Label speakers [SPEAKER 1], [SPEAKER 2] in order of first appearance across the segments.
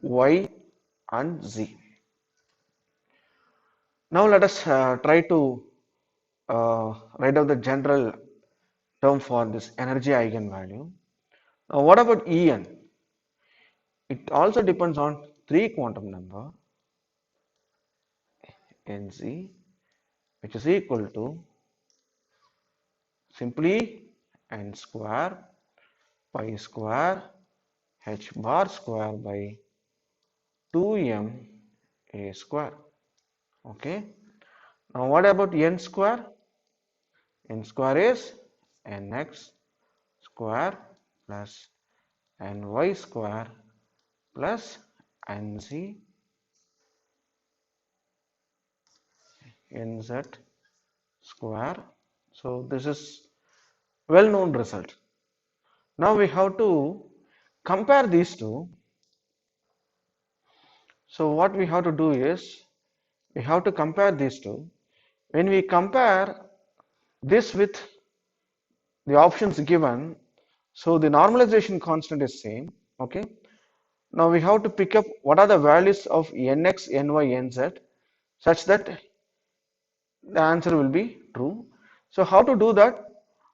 [SPEAKER 1] y and z. Now let us try to write out the general term for this energy eigenvalue. Now what about En? It also depends on three quantum number Nz, which is equal to simply n square pi square h bar square by 2m a square. Okay. Now what about n square? N square is nx square plus ny square plus nz nz square. So this is well known result. Now we have to compare these two. So what we have to do is we have to compare these two. When we compare this with the options given, so the normalization constant is same. Okay. Now we have to pick up what are the values of nx, ny, nz such that the answer will be true. So how to do that?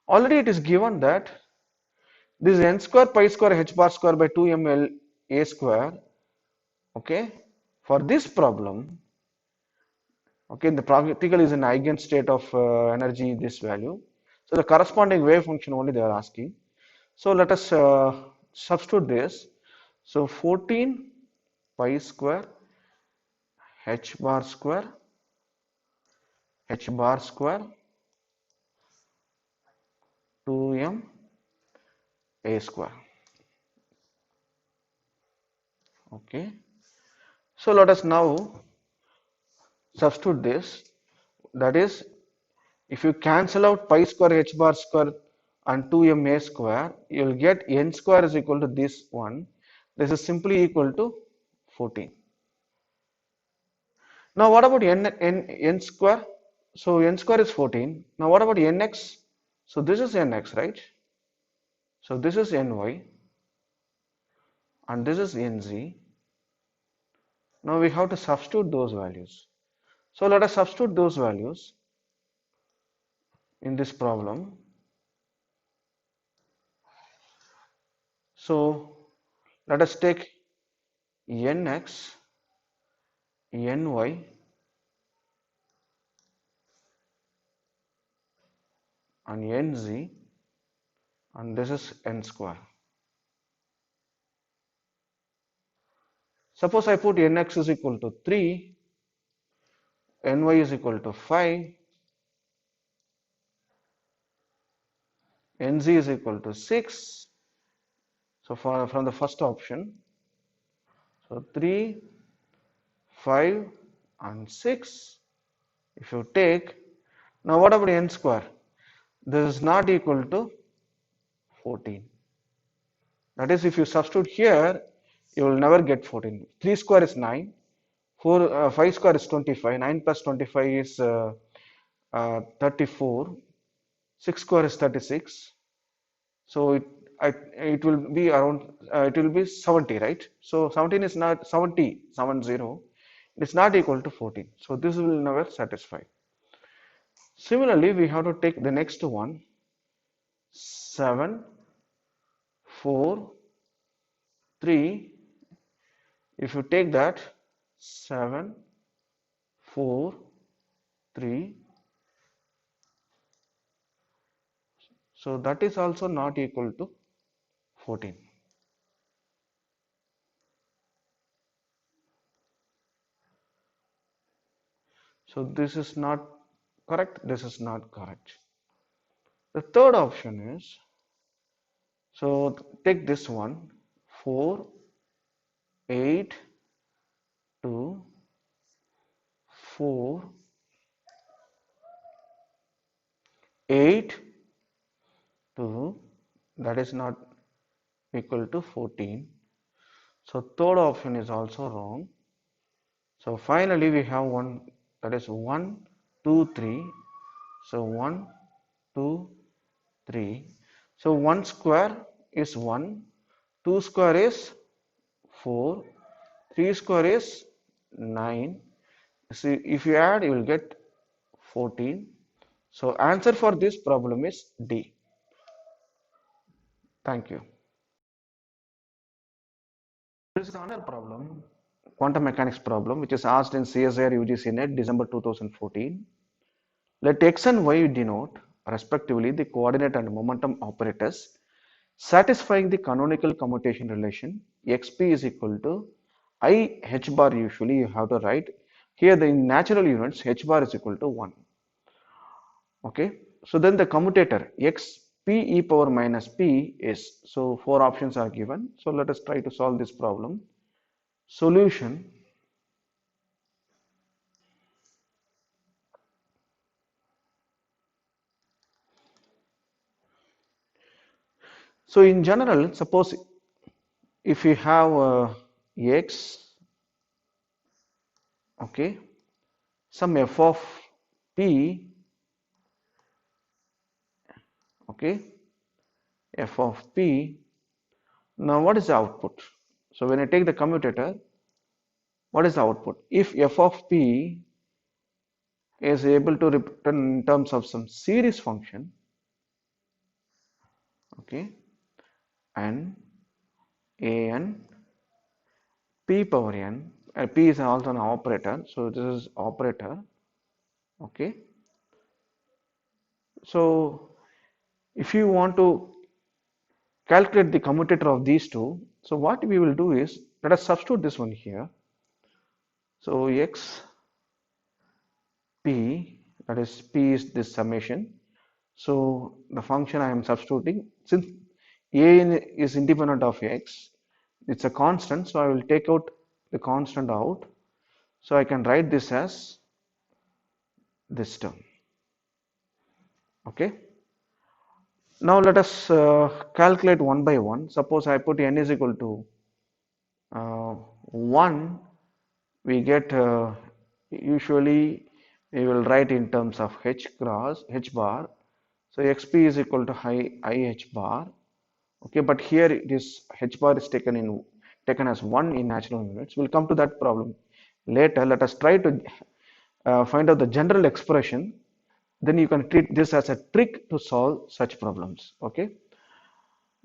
[SPEAKER 1] Already it is given that this n square pi square h bar square by 2ml a square. Okay. For this problem, okay, the particle is an eigenstate of energy this value. So the corresponding wave function only they are asking. So let us substitute this. So 14 pi square h bar square 2m a square. Okay. So let us now substitute this. That is, if you cancel out pi square h bar square and 2m a square, you will get n square is equal to this one. This is simply equal to 14. Now what about n square? So n square is 14. Now what about nx? So this is nx, right? So this is ny and this is nz. Now we have to substitute those values. So let us substitute those values in this problem. So let us take nx, ny and nz and this is n square. Suppose I put nx is equal to 3, ny is equal to 5, nz is equal to 6. So from the first option, so 3, 5 and 6. If you take, now what about n square? This is not equal to 14. That is, if you substitute here, you will never get 14. 3 square is 9, 5 square is 25, 9 plus 25 is 34, 6 square is 36. So it will be around, it will be 70, right? So 17 is not 70, 70. It's not equal to 14. So this will never satisfy. Similarly, we have to take the next one, 7, 4, 3. If you take that 7, 4, 3, so that is also not equal to 14. So this is not correct, this is not correct. The third option is, so take this one, 4, 8, 2, 4, 8, 2, that is not equal to 14. So third option is also wrong. So finally we have one, that is 1, 2, 3. So 1, 2, 3. So 1 square is 1, 2 square is 4, 3 square is 9. See, if you add, you will get 14. So answer for this problem is D. Thank you. This is another problem, quantum mechanics problem, which is asked in CSIR UGC NET December 2014. Let x and y denote, respectively, the coordinate and momentum operators satisfying the canonical commutation relation. Xp is equal to I h bar. Usually you have to write here the in natural units h bar is equal to 1. Okay, so then the commutator x p e power minus p is, so four options are given. So let us try to solve this problem. Solution. So in general, suppose if you have x, okay, some f of p, okay, f of p. Now what is the output? So when I take the commutator, what is the output? If f of p is able to return in terms of some series function, okay, and an p power n, p is also an operator, so this is operator, okay. So if you want to calculate the commutator of these two, so what we will do is, let us substitute this one here. So x p, that is p is this summation. So the function I am substituting, since a is independent of x, it's a constant, so I will take out the constant out. So I can write this as this term. Okay. Now let us calculate one by one. Suppose I put n is equal to 1, we get usually we will write in terms of h cross h bar. So xp is equal to I h bar. Okay, but here it is h bar is taken as 1 in natural units. We'll come to that problem later. Let us try to find out the general expression. Then you can treat this as a trick to solve such problems. Okay.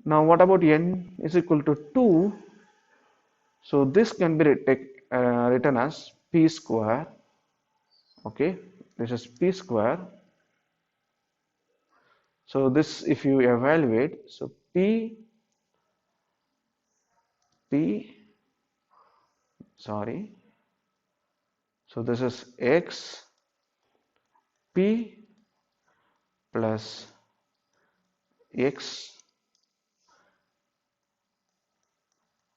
[SPEAKER 1] Now what about n is equal to 2? So this can be written as p square. Okay, this is p square. So this, if you evaluate, so p, sorry. So this is x p plus x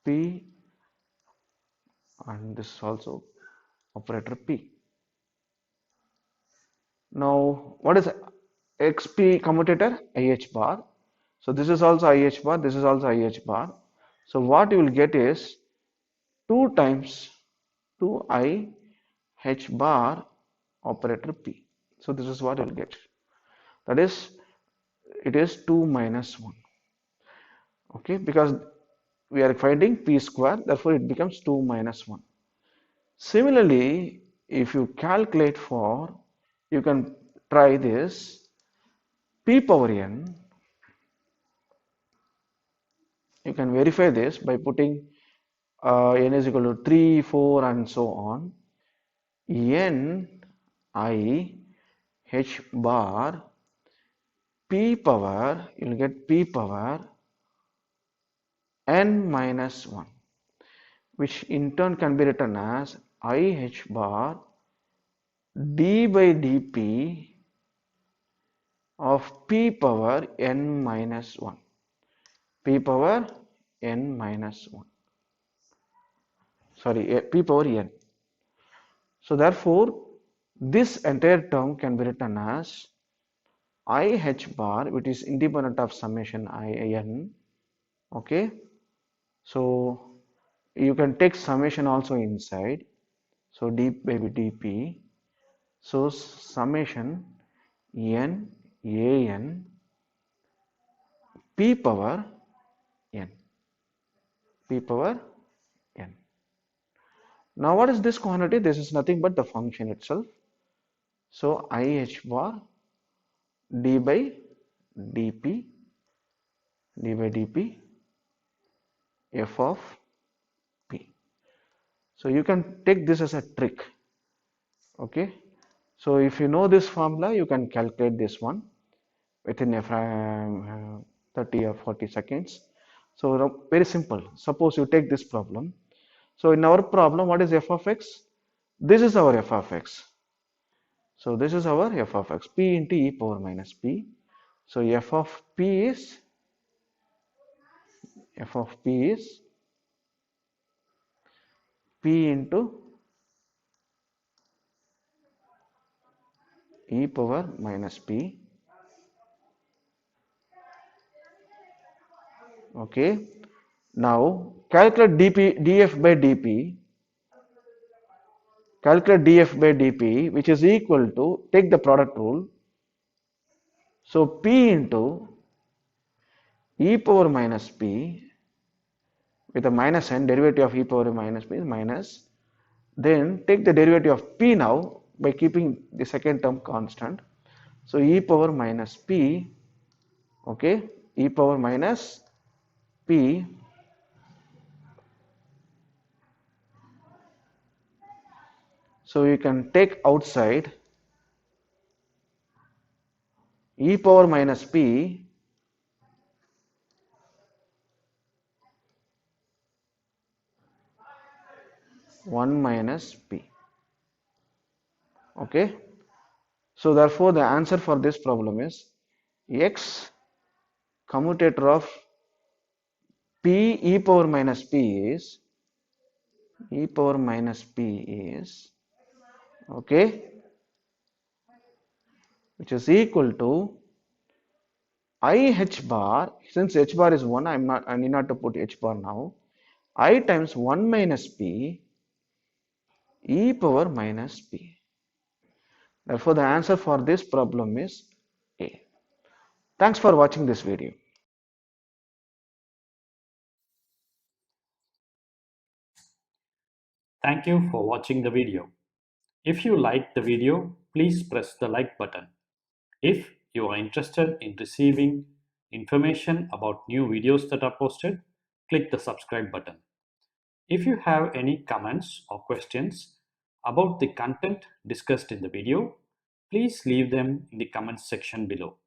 [SPEAKER 1] p, and this is also operator p. Now what is xp commutator? IH bar. So this is also IH bar, this is also IH bar. So what you will get is 2 times 2I h bar operator p. So this is what you will get. That is, it is 2 minus 1. Okay, because we are finding p square, therefore it becomes 2 minus 1. Similarly, if you calculate for, you can try this p power n. You can verify this by putting n is equal to 3, 4 and so on. N I h bar p power, you will get p power n minus 1, which in turn can be written as I h bar d by dp of p power n minus 1. P power n minus 1. Sorry, p power n. So therefore, this entire term can be written as I h bar, which is independent of summation I n. Okay. So you can take summation also inside. So d by dp. So summation n a n p power n. P power n. Now what is this quantity? This is nothing but the function itself. So I h bar d by dp f of p. So you can take this as a trick. Okay. So if you know this formula, you can calculate this one within a 30 or 40 seconds. So very simple. Suppose you take this problem. So in our problem, what is f of x? This is our f of x. So this is our f of x, p into e power minus p. So f of p is p into e power minus p. Okay. Now calculate df by dp. Calculate df by dp, which is equal to, take the product rule. So p into e power minus p with a minus n, derivative of e power minus p is minus. Then take the derivative of p now by keeping the second term constant. So e power minus p, okay, e power minus p so you can take outside e power minus p one minus p. Okay. So therefore the answer for this problem is x commutator of p e power minus p is okay, which is equal to I h bar. Since h bar is 1, I need not to put h bar now. I times 1 minus p e power minus p. Therefore the answer for this problem is A. Thanks for watching this video.
[SPEAKER 2] Thank you for watching the video. If you liked the video, please press the like button. If you are interested in receiving information about new videos that are posted, click the subscribe button. If you have any comments or questions about the content discussed in the video, please leave them in the comments section below.